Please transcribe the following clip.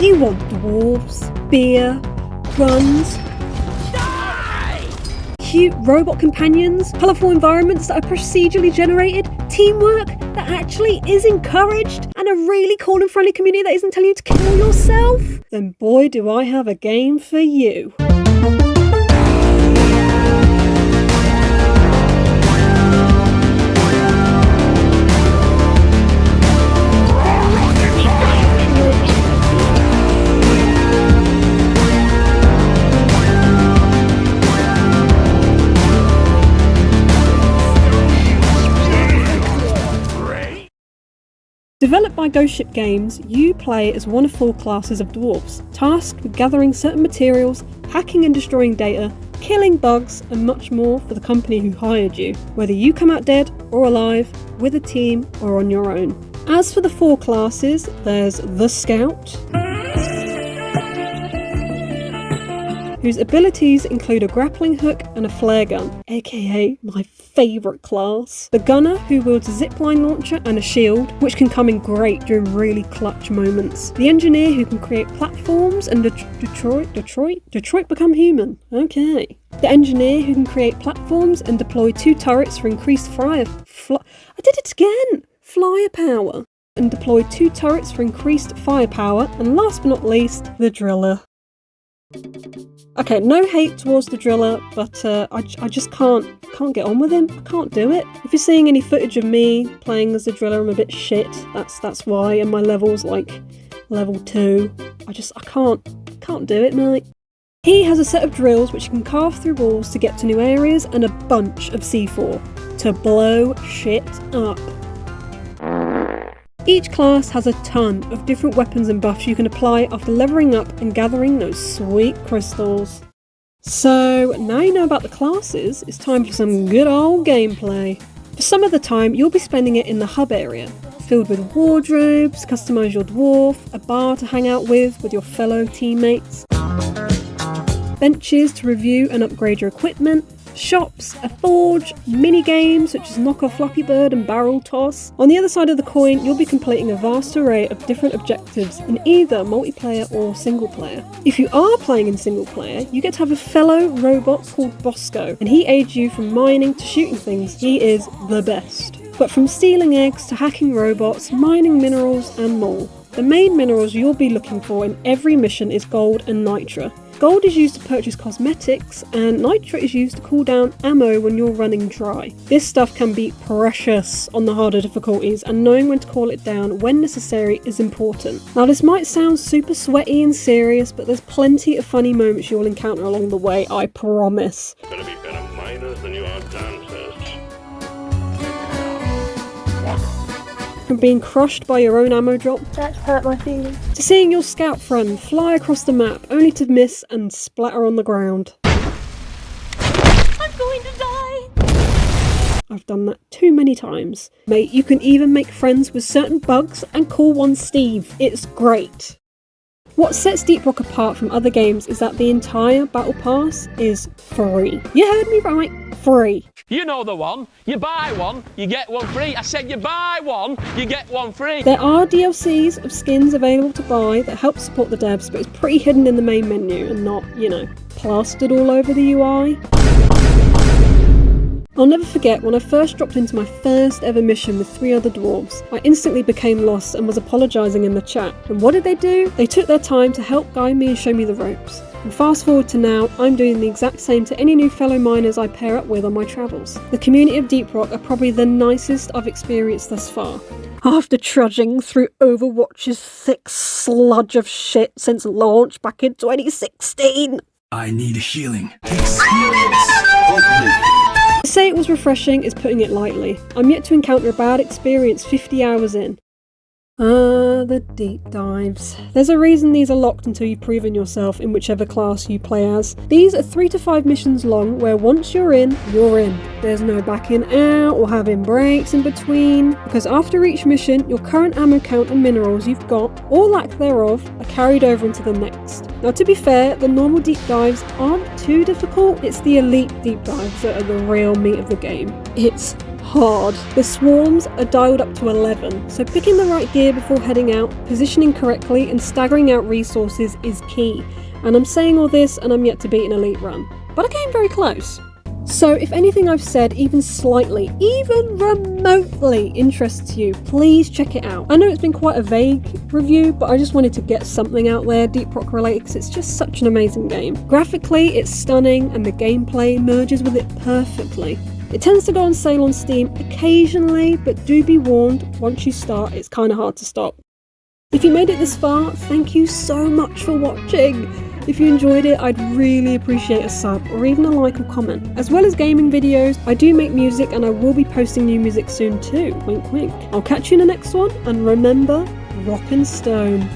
You want dwarves, beer, guns, cute robot companions, colourful environments that are procedurally generated, teamwork that actually is encouraged, and a really cool and friendly community that isn't telling you to kill yourself? Then boy do I have a game for you. Developed by Ghost Ship Games, you play as one of 4 classes of dwarves, tasked with gathering certain materials, hacking and destroying data, killing bugs, and much more for the company who hired you, whether you come out dead or alive, with a team or on your own. As for the 4 classes, there's the Scout, whose abilities include a grappling hook and a flare gun, aka my favourite class. The Gunner, who wields a zipline launcher and a shield, which can come in great during really clutch moments. The Engineer, who can create platforms and Detroit Become Human. Okay. The Engineer, who can create platforms and deploy 2 turrets for increased flyer power. And deploy 2 turrets for increased firepower. And last but not least, the Driller. Okay, no hate towards the Driller, but I just can't get on with him. I can't do it. If you're seeing any footage of me playing as the Driller, I'm a bit shit. That's why, and my level's like level 2. I can't do it, mate. He has a set of drills which you can carve through walls to get to new areas, and a bunch of C4 to blow shit up. Each class has a ton of different weapons and buffs you can apply after levelling up and gathering those sweet crystals. So, now you know about the classes, it's time for some good old gameplay. For some of the time, you'll be spending it in the hub area, filled with wardrobes, customise your dwarf, a bar to hang out with your fellow teammates, benches to review and upgrade your equipment, shops, a forge, mini games such as knock off Flappy Bird and barrel toss. On the other side of the coin, you'll be completing a vast array of different objectives in either multiplayer or single player. If you are playing in single player, you get to have a fellow robot called Bosco, and he aids you from mining to shooting things. He is the best. But from stealing eggs to hacking robots, mining minerals and more. The main minerals you'll be looking for in every mission is gold and nitra. Gold is used to purchase cosmetics, and nitra is used to cool down ammo when you're running dry. This stuff can be precious on the harder difficulties, and knowing when to call it down when necessary is important. Now this might sound super sweaty and serious, but there's plenty of funny moments you'll encounter along the way, I promise. Gonna be better miners than you are dancers. From being crushed by your own ammo drop, That hurt my feelings. to seeing your scout friend fly across the map only to miss and splatter on the ground. I'm going to die! I've done that too many times. Mate, you can even make friends with certain bugs and call one Steve. It's great. What sets Deep Rock apart from other games is that the entire Battle Pass is free. You heard me right, free. You know the one. You buy one, you get one free. I said you buy one, you get one free. There are DLCs of skins available to buy that help support the devs, but it's pretty hidden in the main menu and not, plastered all over the UI. I'll never forget when I first dropped into my first ever mission with 3 other dwarves. I instantly became lost and was apologising in the chat. And what did they do? They took their time to help guide me and show me the ropes. And fast forward to now, I'm doing the exact same to any new fellow miners I pair up with on my travels. The community of Deep Rock are probably the nicest I've experienced thus far. After trudging through Overwatch's thick sludge of shit since launch back in 2016. I need healing. To say it was refreshing is putting it lightly. I'm yet to encounter a bad experience 50 hours in. The deep dives. There's a reason these are locked until you've proven yourself in whichever class you play as. These are 3 to 5 missions long where once you're in, you're in. There's no backing out or having breaks in between, because after each mission, your current ammo count and minerals you've got, or lack thereof, are carried over into the next. Now to be fair, the normal deep dives aren't too difficult, it's the elite deep dives that are the real meat of the game. It's hard. The swarms are dialed up to 11, so picking the right gear before heading out, positioning correctly and staggering out resources is key. And I'm saying all this and I'm yet to beat an elite run, but I came very close. So if anything I've said even slightly, even remotely interests you, please check it out. I know it's been quite a vague review, but I just wanted to get something out there Deep Rock related because it's just such an amazing game. Graphically, it's stunning and the gameplay merges with it perfectly. It tends to go on sale on Steam occasionally, but do be warned, once you start, it's kind of hard to stop. If you made it this far, thank you so much for watching. If you enjoyed it, I'd really appreciate a sub or even a like or comment. As well as gaming videos, I do make music and I will be posting new music soon too. Wink wink. I'll catch you in the next one, and remember, rock and stone.